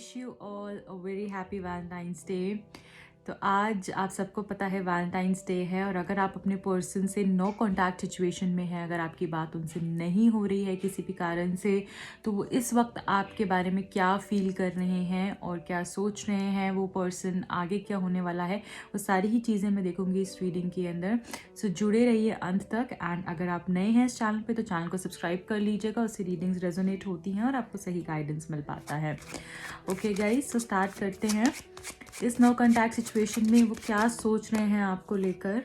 Wish you all a very happy Valentine's day. तो आज आप सबको पता है वैलेंटाइंस डे है, और अगर आप अपने पर्सन से नो कॉन्टैक्ट सिचुएशन में हैं, अगर आपकी बात उनसे नहीं हो रही है किसी भी कारण से, तो वो इस वक्त आपके बारे में क्या फील कर रहे हैं और क्या सोच रहे हैं, वो पर्सन आगे क्या होने वाला है, वो सारी ही चीज़ें मैं देखूंगी इस रीडिंग के अंदर। सो जुड़े रहिए अंत तक। एंड अगर आप नए हैं इस चैनल पे तो चैनल को सब्सक्राइब कर लीजिएगा, उससे रीडिंग्स रेजोनेट होती हैं और आपको सही गाइडेंस मिल पाता है। ओके गाइस, तो स्टार्ट करते हैं। इस नो कॉन्टैक्ट सिचुएशन में वो क्या सोच रहे हैं आपको लेकर।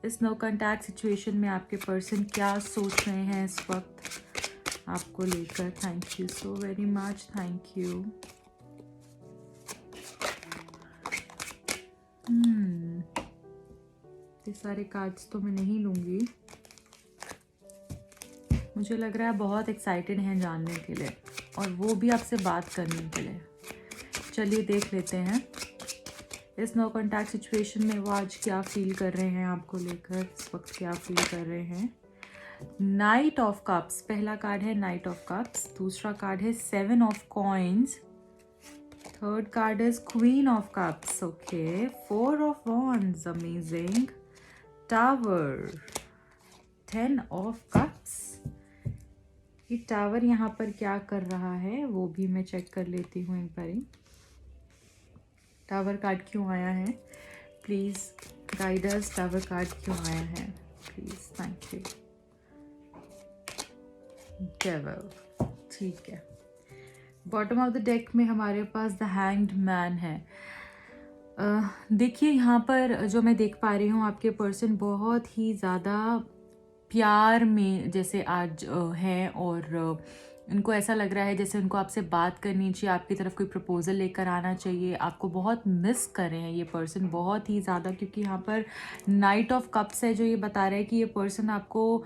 इस नो कॉन्टैक्ट सिचुएशन में आपके पर्सन क्या सोच रहे हैं इस वक्त आपको लेकर। Thank you so very much, thank you. ये सारे कार्ड्स तो मैं नहीं लूंगी। मुझे लग रहा है बहुत एक्साइटेड हैं जानने के लिए, और वो भी आपसे बात करने के लिए। चलिए देख लेते हैं इस नो कॉन्टैक्ट सिचुएशन में वो आज क्या फील कर रहे हैं आपको लेकर, इस वक्त क्या फील कर रहे हैं। नाइट ऑफ कप्स पहला कार्ड है, नाइट ऑफ कप्स। दूसरा कार्ड है 7 of coins. Third card is queen of cups. Okay, 4 of wands, amazing. Tower, 10 of cups. ये टावर यहाँ पर क्या कर रहा है वो भी मैं चेक कर लेती हूँ एक बारी। टावर कार्ड क्यों आया है, प्लीज़ गाइडर्स, टावर कार्ड क्यों आया है प्लीज़, थैंक यू। डेविल, ठीक है। बॉटम ऑफ द डेक में हमारे पास द हैंग्ड मैन है। देखिए यहाँ पर जो मैं देख पा रही हूँ, आपके पर्सन बहुत ही ज़्यादा प्यार में जैसे आज है, और उनको ऐसा लग रहा है जैसे उनको आपसे बात करनी चाहिए, आपकी तरफ कोई प्रपोजल लेकर आना चाहिए। आपको बहुत मिस कर रहे हैं ये पर्सन बहुत ही ज़्यादा, क्योंकि यहाँ पर नाइट ऑफ कप्स है जो ये बता रहा है कि ये पर्सन आपको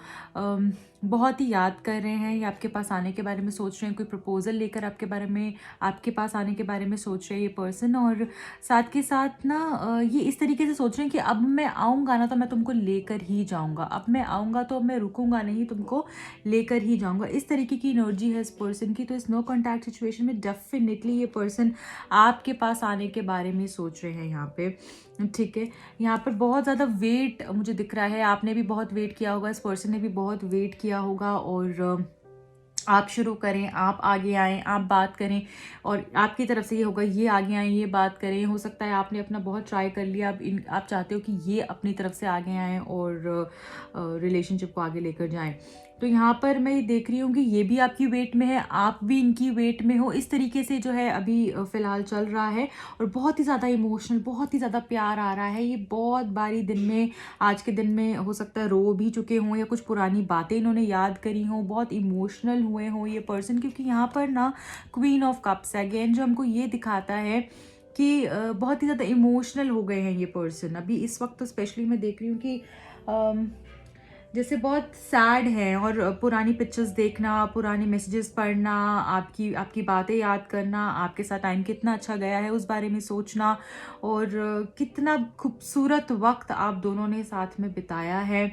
बहुत ही याद कर रहे हैं, या आपके पास आने के बारे में सोच रहे हैं, कोई प्रपोजल लेकर आपके बारे में, आपके पास आने के बारे में सोच रहे हैं ये पर्सन। और साथ के साथ ना ये इस तरीके से सोच रहे हैं कि अब मैं आऊँगा ना तो मैं तुमको लेकर ही जाऊँगा, अब मैं आऊँगा तो मैं रुकूंगा नहीं, तुमको लेकर ही जाऊँगा। इस तरीके की एनर्जी है इस पर्सन की। तो इस नो कॉन्टैक्ट सिचुएशन में डेफिनेटली ये पर्सन आपके पास आने के बारे में सोच रहे हैं यहाँ पे, ठीक है। यहाँ पर बहुत ज़्यादा वेट मुझे दिख रहा है, आपने भी बहुत वेट किया होगा, इस पर्सन ने भी बहुत वेट किया होगा, और आप शुरू करें, आप आगे आएँ, आप बात करें, और आपकी तरफ से ये होगा ये आगे आएँ, ये बात करें। हो सकता है आपने अपना बहुत ट्राई कर लिया, आप चाहते हो कि ये अपनी तरफ से आगे आएँ और रिलेशनशिप को आगे लेकर जाएं। तो यहाँ पर मैं ये देख रही हूँ कि ये भी आपकी वेट में है, आप भी इनकी वेट में हो। इस तरीके से जो है अभी फ़िलहाल चल रहा है, और बहुत ही ज़्यादा इमोशनल, बहुत ही ज़्यादा प्यार आ रहा है। ये बहुत बारी दिन में, आज के दिन में हो सकता है रो भी चुके हों, या कुछ पुरानी बातें इन्होंने याद करी हों, बहुत इमोशनल हुए हों ये पर्सन, क्योंकि यहाँ पर ना क्वीन ऑफ कप्स है अगेन, जो हमको ये दिखाता है कि बहुत ही ज़्यादा इमोशनल हो गए हैं ये पर्सन अभी इस वक्त। तो स्पेशली मैं देख रही हूँ कि जैसे बहुत सैड है, और पुरानी पिक्चर्स देखना, पुराने मैसेजेस पढ़ना, आपकी बातें याद करना, आपके साथ टाइम कितना अच्छा गया है उस बारे में सोचना, और कितना खूबसूरत वक्त आप दोनों ने साथ में बिताया है,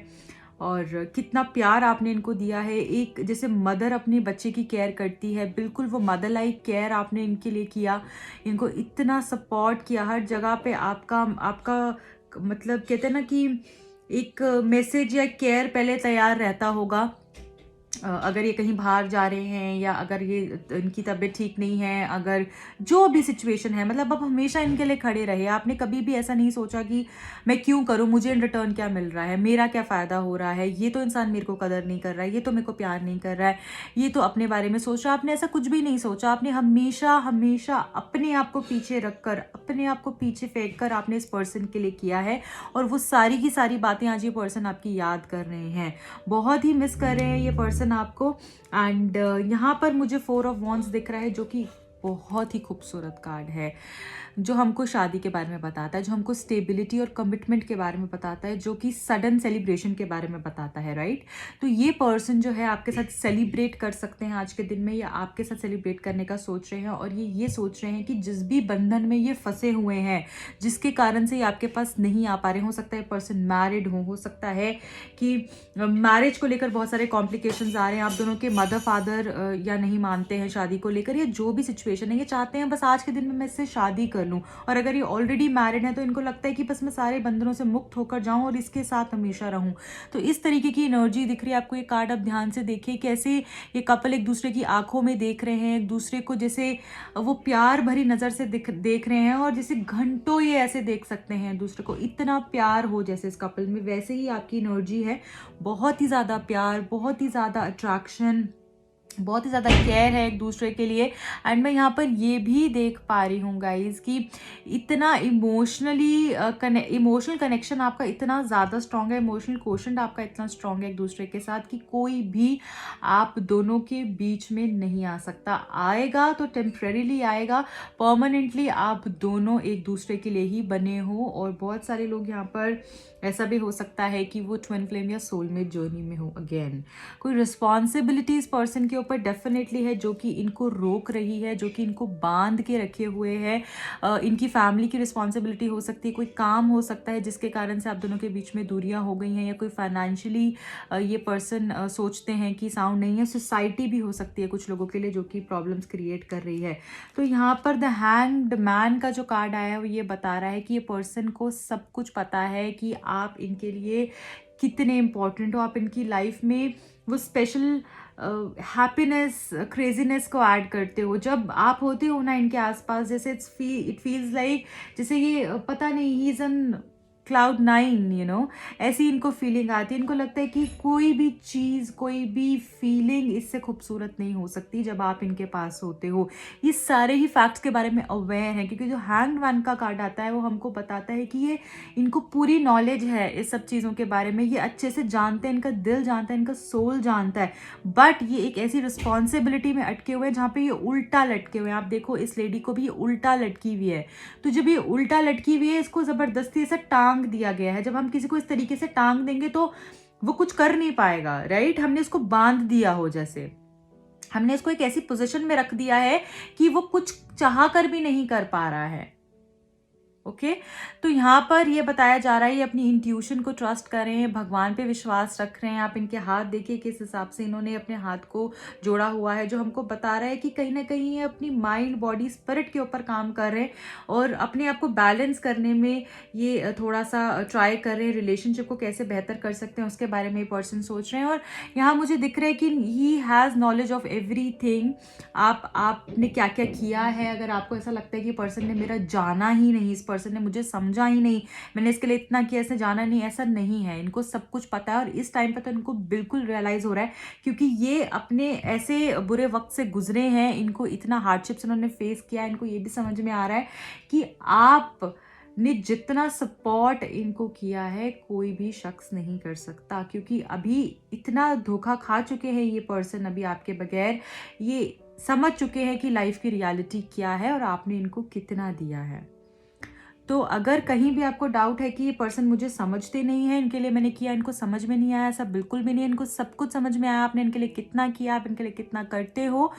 और कितना प्यार आपने इनको दिया है। एक जैसे मदर अपने बच्चे की केयर करती है, बिल्कुल वो मदर लाइक केयर आपने इनके लिए किया, इनको इतना सपोर्ट किया हर जगह पे। आपका मतलब कहते हैं ना कि एक मैसेज या केयर पहले तैयार रहता होगा, अगर ये कहीं बाहर जा रहे हैं, या अगर ये इनकी तबीयत ठीक नहीं है, अगर जो भी सिचुएशन है, मतलब आप हमेशा इनके लिए खड़े रहे। आपने कभी भी ऐसा नहीं सोचा कि मैं क्यों करूं, मुझे इन रिटर्न क्या मिल रहा है, मेरा क्या फ़ायदा हो रहा है, ये तो इंसान मेरे को कदर नहीं कर रहा है, ये तो मेरे को प्यार नहीं कर रहा है, ये तो अपने बारे में सोच रहा है। आपने ऐसा कुछ भी नहीं सोचा। आपने हमेशा हमेशा अपने आप को पीछे रखकर, अपने आप को पीछे फेंक कर आपने इस पर्सन के लिए किया है, और वो सारी की सारी बातें आज ये पर्सन आपकी याद कर रहे हैं, बहुत ही मिस कर रहे हैं ये पर्सन आपको। एंड यहाँ पर मुझे 4 ऑफ वॉन्ड्स दिख रहा है, जो कि बहुत ही खूबसूरत कार्ड है, जो हमको शादी के बारे में बताता है, जो हमको स्टेबिलिटी और कमिटमेंट के बारे में बताता है, जो कि सडन सेलिब्रेशन के बारे में बताता है, राइट। तो ये पर्सन जो है आपके साथ सेलिब्रेट कर सकते हैं आज के दिन में, या आपके साथ सेलिब्रेट करने का सोच रहे हैं, और ये सोच रहे हैं कि जिस भी बंधन में ये फंसे हुए हैं, जिसके कारण से ये आपके पास नहीं आ पा रहे, हो सकता है पर्सन मैरिड हो सकता है कि मैरिज को लेकर बहुत सारे कॉम्प्लिकेशंस आ रहे हैं, आप दोनों के मदर फादर या नहीं मानते हैं शादी को लेकर, या जो भी सिचुएशन है, ये चाहते हैं बस आज के दिन में मैं इससे शादी कर लूं, और अगर ये ऑलरेडी मैरिड है तो इनको लगता है कि बस मैं सारे बंधनों से मुक्त होकर जाऊं और इसके साथ हमेशा रहूं। तो इस तरीके की एनर्जी दिख रही है आपको। ये कार्ड आप ध्यान से देखिए, कैसे ये कपल एक दूसरे की आंखों में देख रहे हैं, एक दूसरे को जैसे वो प्यार भरी नजर से देख रहे हैं, और जैसे घंटों ये ऐसे देख सकते हैं दूसरे को, इतना प्यार हो जैसे इस कपल में, वैसे ही आपकी एनर्जी है। बहुत ही ज़्यादा प्यार, बहुत ही ज़्यादा अट्रैक्शन, बहुत ही ज़्यादा केयर है एक दूसरे के लिए। एंड मैं यहाँ पर ये भी देख पा रही हूँ गाइज कि इतना इमोशनल कनेक्शन आपका इतना ज़्यादा स्ट्रॉन्ग है, इमोशनल क्वोशंट आपका इतना स्ट्रॉन्ग है एक दूसरे के साथ कि कोई भी आप दोनों के बीच में नहीं आ सकता। आएगा तो टेम्परेरीली आएगा, परमानेंटली आप दोनों एक दूसरे के लिए ही बने हो। और बहुत सारे लोग यहाँ पर ऐसा भी हो सकता है कि वो ट्विन फ्लेम या सोलमेट जर्नी में हो। अगेन कोई रिस्पॉन्सिबिलिटी इस पर्सन के ऊपर डेफिनेटली है, जो कि इनको रोक रही है, जो कि इनको बांध के रखे हुए है। इनकी फैमिली की रिस्पॉन्सिबिलिटी हो सकती है, कोई काम हो सकता है जिसके कारण से आप दोनों के बीच में दूरियां हो गई हैं, या कोई फाइनेंशियली ये पर्सन सोचते हैं कि साउंड नहीं है। सोसाइटी भी हो सकती है कुछ लोगों के लिए, जो कि प्रॉब्लम्स क्रिएट कर रही है। तो यहाँ पर द हैंग्ड मैन का जो कार्ड आया है वो ये बता रहा है कि ये पर्सन को सब कुछ पता है कि आप इनके लिए कितने इम्पोर्टेंट हो, आप इनकी लाइफ में वो स्पेशल हैप्पीनेस, क्रेजीनेस को ऐड करते हो जब आप होते हो ना इनके आसपास। जैसे इट फील्स लाइक जैसे ये पता नहीं, he is an cloud 9, you know, ऐसी इनको फीलिंग आती है। इनको लगता है कि कोई भी चीज़, कोई भी फीलिंग इससे खूबसूरत नहीं हो सकती जब आप इनके पास होते हो। ये सारे ही फैक्ट्स के बारे में अवेयर हैं, क्योंकि जो हैंग्ड मैन का कार्ड आता है वो हमको बताता है कि ये इनको पूरी नॉलेज है इस सब चीज़ों के बारे में, ये अच्छे से जानते हैं, इनका दिल जानता है, इनका सोल जानता है। बट ये एक ऐसी रिस्पॉन्सिबिलिटी में अटके हुए हैं जहाँ पे ये उल्टा लटके हुए हैं। आप देखो इस लेडी को भी ये उल्टा लटकी हुई है। तो जब ये उल्टा लटकी हुई है, इसको ज़बरदस्ती से टांग दिया गया है। जब हम किसी को इस तरीके से टांग देंगे तो वो कुछ कर नहीं पाएगा, राइट। हमने इसको बांध दिया हो, जैसे हमने इसको एक ऐसी पोजीशन में रख दिया है कि वो कुछ चाह कर भी नहीं कर पा रहा है। ओके तो यहाँ पर ये बताया जा रहा है ये अपनी इंट्यूशन को ट्रस्ट करें, भगवान पे विश्वास रख रहे हैं। आप इनके हाथ देखिए किस हिसाब से इन्होंने अपने हाथ को जोड़ा हुआ है, जो हमको बता रहा है कि कहीं ना कहीं ये अपनी माइंड, बॉडी, स्पिरिट के ऊपर काम कर रहे हैं, और अपने आप को बैलेंस करने में ये थोड़ा सा ट्राई कर रहे हैं। रिलेशनशिप को कैसे बेहतर कर सकते हैं उसके बारे में ये पर्सन सोच रहे हैं। और यहाँ मुझे दिख रहा है कि he has knowledge of everything. आपने क्या क्या किया है, अगर आपको ऐसा लगता है कि पर्सन ने मेरा जाना ही नहीं, इस पर्सन ने मुझे समझा ही नहीं, मैंने इसके लिए इतना किया, इसने जाना नहीं, ऐसा नहीं है। इनको सब कुछ पता है, और इस टाइम पे तो इनको बिल्कुल रियलाइज हो रहा है, क्योंकि ये अपने ऐसे बुरे वक्त से गुजरे हैं, इनको इतना हार्डशिप्स इन्होंने फेस किया है। इनको ये भी समझ में आ रहा है कि आप ने जितना सपोर्ट इनको किया है कोई भी शख्स नहीं कर सकता, क्योंकि अभी इतना धोखा खा चुके हैं ये पर्सन अभी आपके बगैर। ये समझ चुके हैं कि लाइफ की रियलिटी क्या है और आपने इनको कितना दिया है। तो अगर कहीं भी आपको डाउट है कि ये पर्सन मुझे समझते नहीं है, इनके लिए मैंने किया, इनको समझ में नहीं आया, ऐसा बिल्कुल भी नहीं है। इनको सब कुछ समझ में आया, आपने इनके लिए कितना किया, आप इनके लिए कितना करते हो।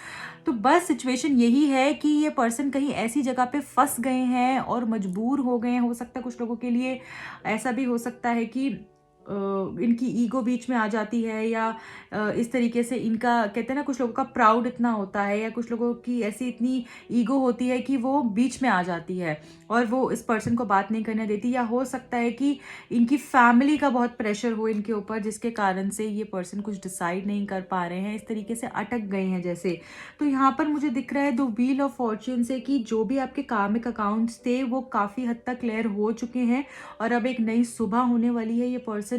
तो बस सिचुएशन यही है कि ये पर्सन कहीं ऐसी जगह पे फंस गए हैं और मजबूर हो गए हैं। हो सकता है कुछ लोगों के लिए ऐसा भी हो सकता है कि इनकी ईगो बीच में आ जाती है, या इस तरीके से इनका, कहते हैं ना, कुछ लोगों का प्राउड इतना होता है, या कुछ लोगों की ऐसी इतनी ईगो होती है कि वो बीच में आ जाती है और वो इस पर्सन को बात नहीं करने देती। या हो सकता है कि इनकी फैमिली का बहुत प्रेशर हो इनके ऊपर, जिसके कारण से ये पर्सन कुछ डिसाइड नहीं कर पा रहे हैं, इस तरीके से अटक गए हैं जैसे। तो यहाँ पर मुझे दिख रहा है द व्हील ऑफ फॉर्च्यून से कि जो भी आपके कार्मिक अकाउंट्स थे वो काफ़ी हद तक क्लियर हो चुके हैं, और अब एक नई सुबह होने वाली है। ये पर्सन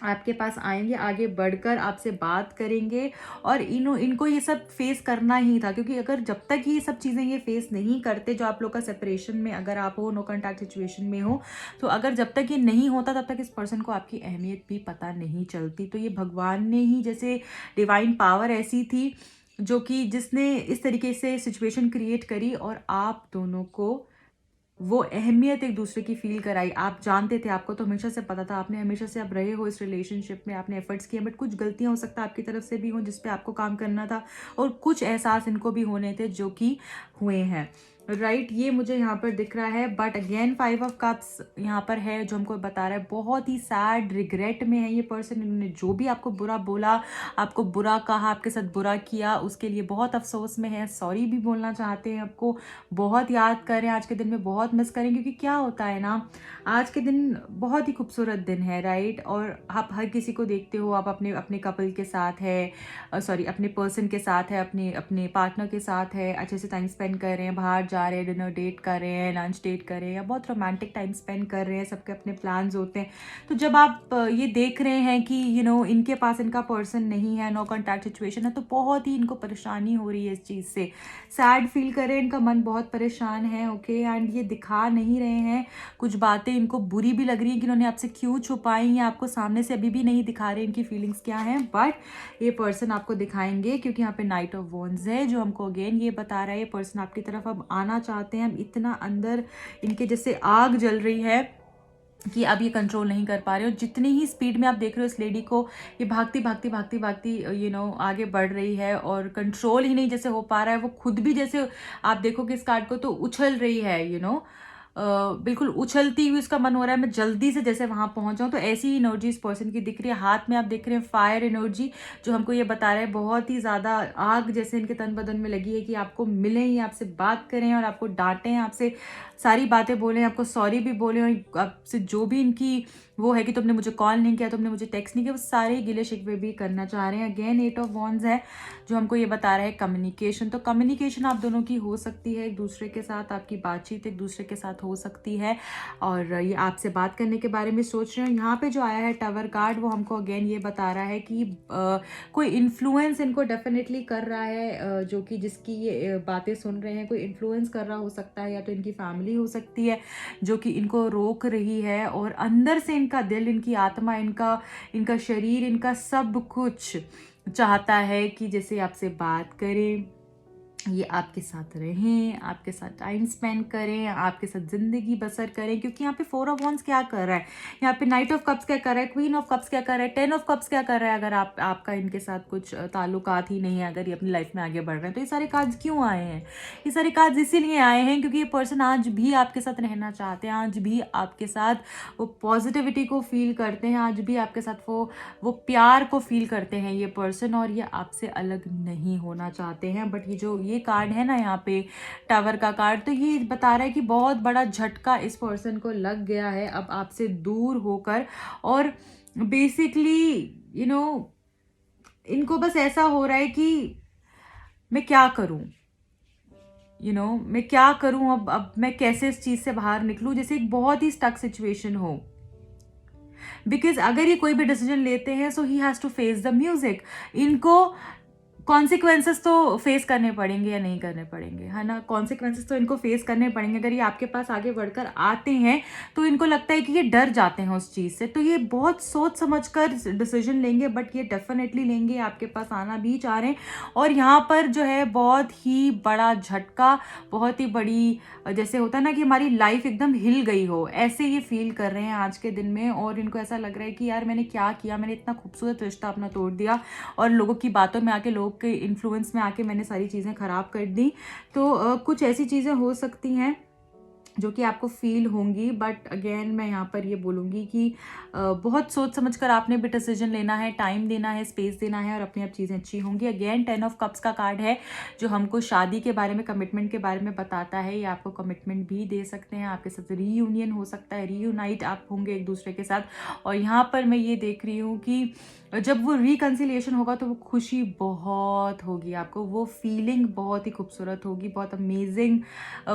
आपके पास आएंगे, आगे बढ़कर आपसे बात करेंगे, और इनको ये सब फेस करना ही था, क्योंकि अगर जब तक ये सब चीज़ें ये फेस नहीं करते, जो आप लोग का सेपरेशन में अगर आप हो, नो कॉन्टैक्ट सिचुएशन में हो, तो अगर जब तक ये नहीं होता तब तक इस पर्सन को आपकी अहमियत भी पता नहीं चलती। तो ये भगवान ने ही, जैसे डिवाइन पावर ऐसी थी जो कि जिसने इस तरीके से सिचुएशन क्रिएट करी और आप दोनों को वो अहमियत एक दूसरे की फील कराई। आप जानते थे, आपको तो हमेशा से पता था, आपने हमेशा से आप रहे हो इस रिलेशनशिप में, आपने एफर्ट्स किए, बट कुछ गलतियां हो सकता है आपकी तरफ से भी हो जिस पे आपको काम करना था, और कुछ एहसास इनको भी होने थे जो कि हुए हैं, राइट। ये मुझे यहाँ पर दिख रहा है, बट अगेन 5 ऑफ कप्स यहाँ पर है जो हमको बता रहा है बहुत ही सैड रिग्रेट में है ये पर्सन। इन्होंने जो भी आपको बुरा बोला, आपको बुरा कहा, आपके साथ बुरा किया, उसके लिए बहुत अफसोस में है, सॉरी भी बोलना चाहते हैं, आपको बहुत याद कर रहे हैं, आज के दिन में बहुत मिस करें, क्योंकि क्या होता है ना, आज के दिन बहुत ही खूबसूरत दिन है, राइट। और आप हर किसी को देखते हो, आप अपने अपने कपल के साथ है, सॉरी अपने पर्सन के साथ है, अपने अपने पार्टनर के साथ है, अच्छे से टाइम स्पेंड कर रहे हैं, बाहर जा रहे हैं, डिनर डेट कर रहे हैं, लंच डेट कर रहे हैं, या बहुत रोमांटिक टाइम स्पेंड कर रहे हैं, सबके अपने प्लान्स होते हैं। तो जब आप ये देख रहे हैं कि इनके पास इनका पर्सन नहीं है, नो कॉन्टैक्ट सिचुएशन है, तो बहुत ही इनको परेशानी हो रही है इस चीज़ से, सैड फील कर रहे हैं, इनका मन बहुत परेशान है, ओके। एंड ये दिखा नहीं रहे हैं, कुछ बातें इनको बुरी भी लग रही हैं कि इन्होंने आपसे क्यों छुपाई, या आपको सामने से अभी भी नहीं दिखा रहे इनकी फीलिंग्स क्या हैं, बट ये पर्सन आपको दिखाएंगे, क्योंकि यहाँ पे नाइट ऑफ वॉन्ड्स है जो हमको अगेन ये बता रहा है ये पर्सन आपकी तरफ अब आना चाहते हैं। अब इतना अंदर इनके जैसे आग जल रही है कि अब ये कंट्रोल नहीं कर पा रहे हो। जितनी ही स्पीड में आप देख रहे हो इस लेडी को, ये भागती भागती भागती भागती आगे बढ़ रही है, और कंट्रोल ही नहीं जैसे हो पा रहा है, वो खुद भी जैसे आप देखोगे इस कार्ड को तो उछल रही है, बिल्कुल उछलती हुई उसका मन हो रहा है मैं जल्दी से जैसे वहां पहुंच जाऊं। तो ऐसी ही एनर्जी इस पर्सन की दिख रही है। हाथ में आप देख रहे हैं फायर एनर्जी, जो हमको ये बता रहा है बहुत ही ज्यादा आग जैसे इनके तन बदन में लगी है कि आपको मिलें, ये आपसे बात करें और आपको डांटें, आपसे सारी बातें बोलें, आपको सॉरी भी बोलें, और आपसे जो भी इनकी वो है कि तुमने मुझे कॉल नहीं किया, तुमने मुझे टेक्स्ट नहीं किया, वो सारे गिले शिकवे भी करना चाह रहे हैं। अगेन 8 ऑफ वॉन्ड्स है जो हमको ये बता रहा है कम्युनिकेशन। तो कम्युनिकेशन आप दोनों की हो सकती है, एक दूसरे के साथ आपकी बातचीत एक दूसरे के साथ हो सकती है, और ये आपसे बात करने के बारे में सोच रहे हैं। यहाँ पे जो आया है टावर कार्ड, वो हमको अगेन ये बता रहा है कि कोई इन्फ्लुएंस इनको डेफिनेटली कर रहा है, जो कि जिसकी ये बातें सुन रहे हैं, कोई इन्फ्लुएंस कर रहा हो सकता है, या तो इनकी फैमिली हो सकती है जो कि इनको रोक रही है, और अंदर से इनका दिल, इनकी आत्मा, इनका शरीर, इनका सब कुछ चाहता है कि जैसे आपसे बात करें, ये आपके साथ रहें, आपके साथ टाइम स्पेंड करें, आपके साथ ज़िंदगी बसर करें। क्योंकि यहाँ पे 4 ऑफ वॉन्ड्स क्या कर रहा है, यहाँ पे नाइट ऑफ कप्स क्या कर रहा है, क्वीन ऑफ कप्स क्या कर रहा है, 10 ऑफ कप्स क्या कर रहा है। अगर आपका इनके साथ कुछ ताल्लुकात ही नहीं है, अगर ये अपनी लाइफ में आगे बढ़ रहे हैं, तो ये सारे कार्ड्स क्यों आए हैं? ये सारे कार्ड्स इसीलिए आए हैं क्योंकि ये पर्सन आज भी आपके साथ रहना चाहते हैं, आज भी आपके साथ वो पॉजिटिविटी को फील करते हैं, आज भी आपके साथ वो प्यार को फील करते हैं ये पर्सन, और ये आपसे अलग नहीं होना चाहते हैं। बट ये कार्ड है ना यहाँ पे टावर का कार्ड, तो ये बता रहा है कि बहुत बड़ा झटका इस पर्सन को लग गया है अब आपसे दूर होकर, और बेसिकली इनको बस ऐसा हो रहा है कि मैं क्या करूं, मैं क्या करूं, अब मैं कैसे इस चीज से बाहर निकलूं, जैसे एक बहुत ही स्टक सिचुएशन हो। बिकॉज अगर ये कोई भी डिसीजन लेते हैं, so he has to face the music. इनको कॉन्सिक्वेंसेस तो फेस करने पड़ेंगे या नहीं करने पड़ेंगे, है ना। कॉन्सिक्वेंसेस तो इनको फेस करने पड़ेंगे। अगर ये आपके पास आगे बढ़कर आते हैं तो इनको लगता है कि ये डर जाते हैं उस चीज़ से, तो ये बहुत सोच समझकर डिसीजन लेंगे, बट ये डेफिनेटली लेंगे, आपके पास आना भी चाह रहे हैं। और यहाँ पर जो है बहुत ही बड़ा झटका, बहुत ही बड़ी, जैसे होता है ना कि हमारी लाइफ एकदम हिल गई हो, ऐसे ये फील कर रहे हैं आज के दिन में। और इनको ऐसा लग रहा है कि यार मैंने क्या किया, मैंने इतना खूबसूरत रिश्ता अपना तोड़ दिया, और लोगों की बातों में आके, लोग के इन्फ्लुएंस में आके मैंने सारी चीज़ें ख़राब कर दी। तो कुछ ऐसी चीज़ें हो सकती हैं जो कि आपको फील होंगी, बट अगेन मैं यहाँ पर ये बोलूँगी कि बहुत सोच समझ कर आपने भी डिसीजन लेना है, टाइम देना है, स्पेस देना है, और अपनी आप चीज़ें अच्छी होंगी। अगेन 10 ऑफ कप्स का कार्ड है जो हमको शादी के बारे में, कमिटमेंट के बारे में बताता है। ये आपको कमिटमेंट भी दे सकते हैं, आपके साथ रीयूनियन हो सकता है, रीयूनाइट आप होंगे एक दूसरे के साथ। और यहाँ पर मैं ये देख रही हूँ कि जब वो रिकन्सिलिएशन होगा तो वो खुशी बहुत होगी आपको, वो फीलिंग बहुत ही खूबसूरत होगी, बहुत अमेजिंग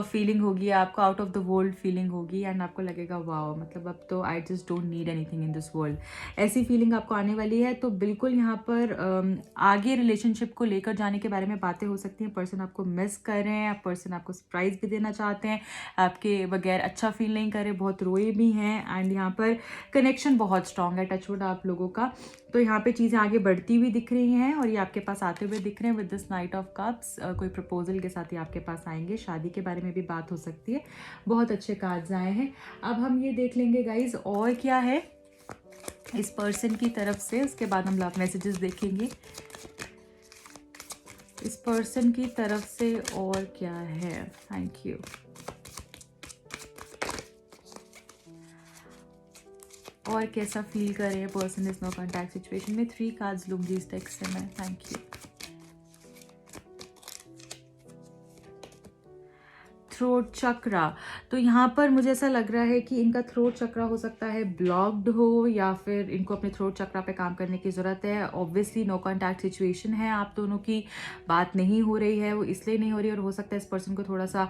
फीलिंग होगी आपको। Out of of the world feeling होगी एंड आपको लगेगा वाओ, मतलब अब तो I just don't need anything in this world, ऐसी फीलिंग आपको आने वाली है। तो बिल्कुल यहाँ पर आगे रिलेशनशिप को लेकर जाने के बारे में बातें हो सकती हैं। पर्सन आपको मिस कर रहे हैं, पर्सन आपको सरप्राइज भी देना चाहते हैं, आपके बगैर अच्छा फील नहीं कर रहे, बहुत रोए भी हैं एंड यहाँ पर कनेक्शन बहुत स्ट्रांग है टचवुड आप लोगों का। तो यहाँ पे चीज़ें आगे बढ़ती हुई दिख रही हैं और ये आपके पास आते हुए दिख रहे हैं with this night of cups. कोई प्रपोजल के साथ ही आपके पास आएंगे, शादी के बारे में भी बात हो सकती है। बहुत अच्छे कार्ड्स आए हैं। अब हम ये देख लेंगे गाइज और क्या है इस पर्सन की तरफ से, उसके बाद हम लव मैसेजेस देखेंगे इस पर्सन की तरफ से और क्या है। Thank you. और कैसा फील कर रहे हैं पर्सन इस नो कॉन्टैक्ट सिचुएशन में। 3 कार्ड्स लूंगी इस डेक से मैं। Thank you. थ्रोट चक्रा, तो यहाँ पर मुझे ऐसा लग रहा है कि इनका थ्रोट चक्रा हो सकता है ब्लॉक्ड हो या फिर इनको अपने थ्रोट चक्रा पे काम करने की ज़रूरत है। ऑब्वियसली नो कॉन्टैक्ट सिचुएशन है, आप दोनों की बात नहीं हो रही है, वो इसलिए नहीं हो रही और हो सकता है इस पर्सन को थोड़ा सा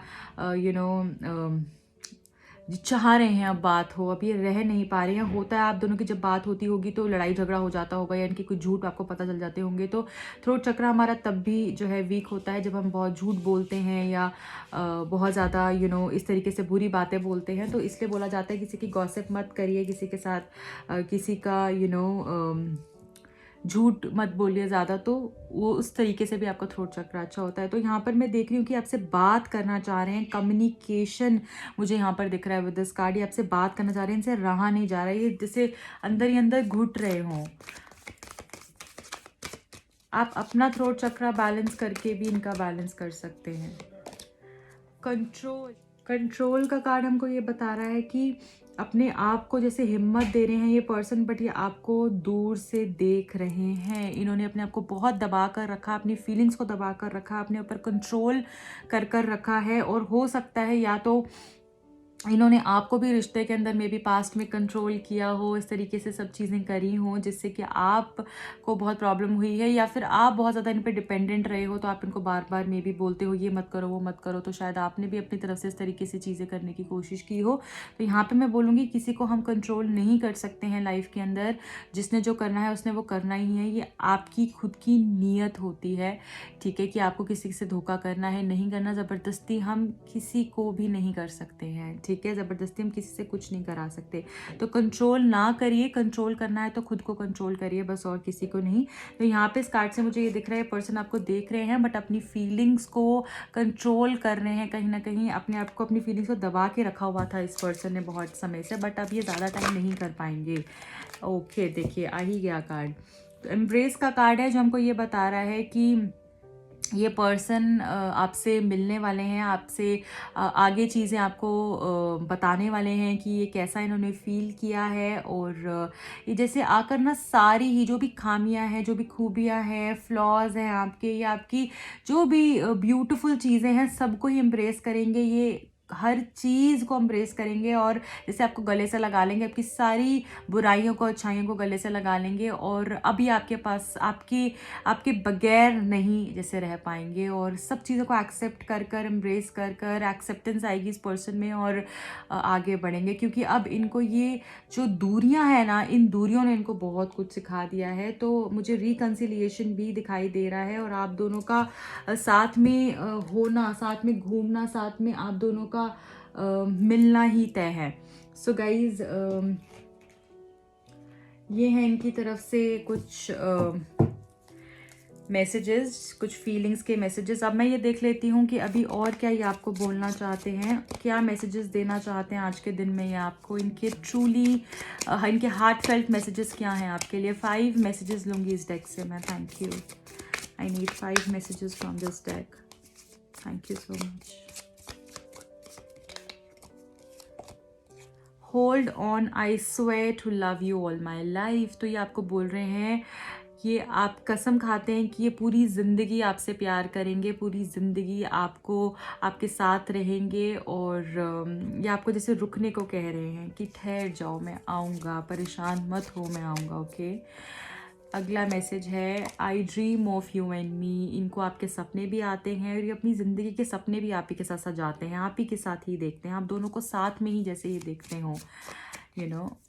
चाह रहे हैं अब बात हो, अब ये रह नहीं पा रहे हैं। होता है आप दोनों की जब बात होती होगी तो लड़ाई झगड़ा हो जाता होगा या इनकी कुछ झूठ आपको पता चल जाते होंगे। तो थ्रोट चक्रा हमारा तब भी जो है वीक होता है जब हम बहुत झूठ बोलते हैं या बहुत ज़्यादा इस तरीके से बुरी बातें बोलते हैं। तो इसलिए बोला जाता है किसी की गॉसिप मत करिए, किसी के साथ किसी का झूठ मत बोलिए ज़्यादा, तो वो उस तरीके से भी आपका थ्रोट चक्र अच्छा होता है। तो यहाँ पर मैं देख रही हूँ कि आपसे बात करना चाह रहे हैं, कम्युनिकेशन मुझे यहाँ पर दिख रहा है विद दिस कार्ड। ये आपसे बात करना चाह रहे हैं, इनसे रहा नहीं जा रहा है, ये जैसे अंदर ही अंदर घुट रहे हों। आप अपना थ्रोट चक्र बैलेंस करके भी इनका बैलेंस कर सकते हैं। कंट्रोल का कार्ड हमको ये बता रहा है कि अपने आप को जैसे हिम्मत दे रहे हैं ये पर्सन, बट ये आपको दूर से देख रहे हैं। इन्होंने अपने आप को बहुत दबा कर रखा, अपनी फीलिंग्स को दबा कर रखा, अपने ऊपर कंट्रोल कर रखा है। और हो सकता है या तो इन्होंने आपको भी रिश्ते के अंदर में भी पास्ट में कंट्रोल किया हो, इस तरीके से सब चीज़ें करी हों जिससे कि आपको बहुत प्रॉब्लम हुई है, या फिर आप बहुत ज़्यादा इन पे डिपेंडेंट रहे हो तो आप इनको बार बार मे भी बोलते हो ये मत करो वो मत करो, तो शायद आपने भी अपनी तरफ से इस तरीके से चीज़ें करने की कोशिश की हो। तो यहाँ पर मैं बोलूँगी किसी को हम कंट्रोल नहीं कर सकते हैं लाइफ के अंदर, जिसने जो करना है उसने वो करना ही है। ये आपकी खुद की नीयत होती है, ठीक है, कि आपको किसी से धोखा करना है नहीं करना। ज़बरदस्ती हम किसी को भी नहीं कर सकते हैं, ठीक है, ज़बरदस्ती हम किसी से कुछ नहीं करा सकते। तो कंट्रोल ना करिए, कंट्रोल करना है तो खुद को कंट्रोल करिए बस, और किसी को नहीं। तो यहाँ पे इस कार्ड से मुझे ये दिख रहा है पर्सन आपको देख रहे हैं बट अपनी फीलिंग्स को कंट्रोल कर रहे हैं, कहीं ना कहीं अपने आप को, अपनी फीलिंग्स को दबा के रखा हुआ था इस पर्सन ने बहुत समय से, बट अब ये ज़्यादा टाइम नहीं कर पाएंगे। ओके, देखिए आ ही गया कार्ड। तो एम्ब्रेस का कार्ड है जो हमको ये बता रहा है कि ये पर्सन आपसे मिलने वाले हैं, आपसे आगे चीज़ें आपको बताने वाले हैं कि ये कैसा इन्होंने फील किया है। और ये जैसे आकर ना सारी ही जो भी खामियां हैं, जो भी खूबियां हैं, फ्लॉज हैं आपके, या आपकी जो भी ब्यूटीफुल चीज़ें हैं सबको ही एम्ब्रेस करेंगे। ये हर चीज़ को एम्ब्रेस करेंगे और जैसे आपको गले से लगा लेंगे, आपकी सारी बुराइयों को, अच्छाइयों को गले से लगा लेंगे और अभी आपके पास आपके बगैर नहीं जैसे रह पाएंगे। और सब चीज़ों को एक्सेप्ट कर एम्ब्रेस कर एक्सेप्टेंस आएगी इस पर्सन में और आगे बढ़ेंगे, क्योंकि अब इनको ये जो दूरियां हैं ना, इन दूरियों ने इनको बहुत कुछ सिखा दिया है। तो मुझे रिकन्सिलिएशन भी दिखाई दे रहा है और आप दोनों का साथ में होना, साथ में घूमना, साथ में आप दोनों का मिलना ही तय है। सो गाइज, ये हैं इनकी तरफ से कुछ मैसेजेस, कुछ फीलिंग्स के मैसेजेस। अब मैं ये देख लेती हूँ कि अभी और क्या ये आपको बोलना चाहते हैं, क्या मैसेजेस देना चाहते हैं आज के दिन में ये आपको, इनके ट्रूली इनके हार्ट फेल्ट मैसेजेस क्या हैं आपके लिए। 5 मैसेजेस लूँगी इस डेक से मैं। Thank you. I need 5 messages from this deck. Thank you so much. Hold on, I swear to love you all my life. तो ये आपको बोल रहे हैं, ये आप कसम खाते हैं कि ये पूरी ज़िंदगी आपसे प्यार करेंगे, पूरी ज़िंदगी आपको, आपके साथ रहेंगे। और ये आपको जैसे रुकने को कह रहे हैं कि ठहर जाओ, मैं आऊँगा, परेशान मत हो, मैं आऊँगा। ओके, अगला मैसेज है, आई dream of you and me. इनको आपके सपने भी आते हैं और ये अपनी ज़िंदगी के सपने भी आप ही के साथ सजाते हैं, आप ही के साथ ही देखते हैं, आप दोनों को साथ में ही जैसे ये देखते हो,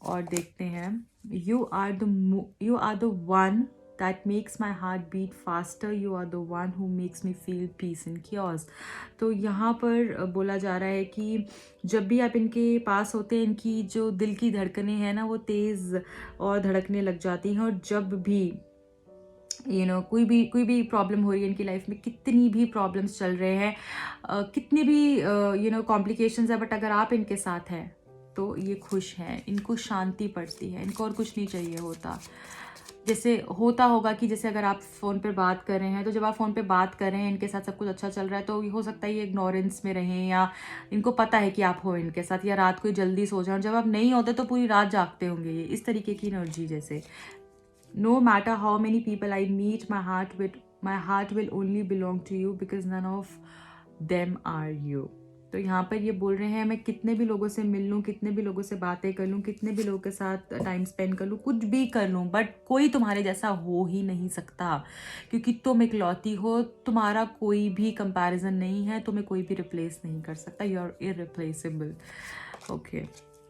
और देखते हैं, you are the one that makes my heart beat faster, you are the one who makes me feel peace in chaos। तो यहाँ पर बोला जा रहा है कि जब भी आप इनके पास होते हैं, इनकी जो दिल की धड़कनें हैं ना, वो तेज़ और धड़कने लग जाती हैं, और जब भी कोई भी प्रॉब्लम हो रही है इनकी लाइफ में, कितनी भी प्रॉब्लम्स चल रहे हैं, कितनी भी कॉम्प्लिकेशंस है, बट अगर आप इनके साथ हैं तो ये खुश हैं, इनको शांति पड़ती है, इनको और कुछ नहीं चाहिए होता। जैसे होता होगा कि जैसे अगर आप फ़ोन पे बात कर रहे हैं, तो जब आप फ़ोन पे बात कर रहे हैं, इनके साथ सब कुछ अच्छा चल रहा है, तो हो सकता है ये इग्नोरेंस में रहें, या इनको पता है कि आप हो इनके साथ, या रात को जल्दी सो जाओ, जब आप नहीं होते तो पूरी रात जागते होंगे, ये इस तरीके की एनर्जी। जैसे no matter how many people I meet, my heart will only belong to you because none of them are you. तो यहाँ पर ये बोल रहे हैं, मैं कितने भी लोगों से मिल लूँ, कितने भी लोगों से बातें कर लूँ, कितने भी लोगों के साथ टाइम स्पेंड कर लूँ, कुछ भी कर लूँ, बट कोई तुम्हारे जैसा हो ही नहीं सकता, क्योंकि तुम इकलौती हो, तुम्हारा कोई भी कंपैरिजन नहीं है, तुम्हें कोई भी रिप्लेस नहीं कर सकता, you are irreplaceable. Okay,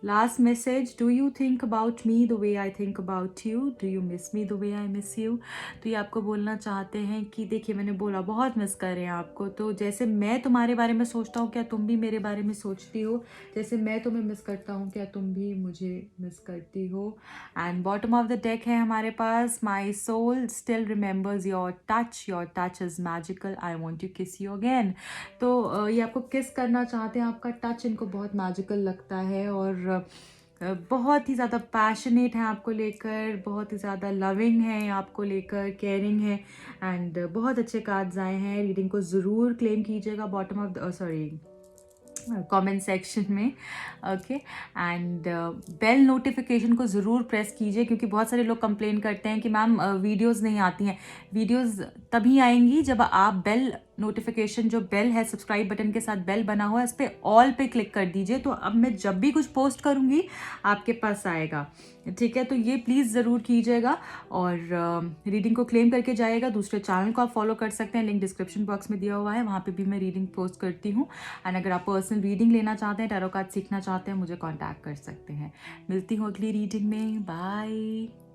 last message, do you think about me the way I think about you, do you miss me the way I miss you. तो ये आपको बोलना चाहते हैं कि देखिए, मैंने बोला बहुत मिस कर रहे हैं आपको, तो जैसे मैं तुम्हारे बारे में सोचता हूँ, क्या तुम भी मेरे बारे में सोचती हो, जैसे मैं तुम्हें मिस करता हूँ, क्या तुम भी मुझे मिस करती हो। And bottom of the deck है हमारे पास, my soul still remembers your touch is magical, I want to kiss you again. तो ये आपको किस करना चाहते हैं, आपका टच इनको बहुत मैजिकल लगता है, और बहुत ही ज़्यादा पैशनेट हैं आपको लेकर, बहुत ही ज़्यादा लविंग है आपको लेकर, केयरिंग है, एंड बहुत अच्छे कार्ड्स आए हैं। रीडिंग को ज़रूर क्लेम कीजिएगा bottom of the comment section में। ओके, एंड बेल नोटिफिकेशन को ज़रूर प्रेस कीजिए, क्योंकि बहुत सारे लोग कंप्लेन करते हैं कि मैम वीडियोस नहीं आती हैं। वीडियोस तभी आएंगी जब आप बेल नोटिफिकेशन, जो बेल है सब्सक्राइब बटन के साथ बेल बना हुआ है, इस पर ऑल पे क्लिक कर दीजिए, तो अब मैं जब भी कुछ पोस्ट करूँगी आपके पास आएगा, ठीक है। तो ये प्लीज़ ज़रूर कीजिएगा, और रीडिंग को क्लेम करके जाइएगा। दूसरे चैनल को आप फॉलो कर सकते हैं, लिंक डिस्क्रिप्शन बॉक्स में दिया हुआ है, वहाँ पे भी मैं रीडिंग पोस्ट करती हूँ। एंड अगर आप पर्सनल रीडिंग लेना चाहते हैं, टैरो कार्ड सीखना चाहते हैं, मुझे कॉन्टैक्ट कर सकते हैं। मिलती हूँ अगली रीडिंग में, बाय।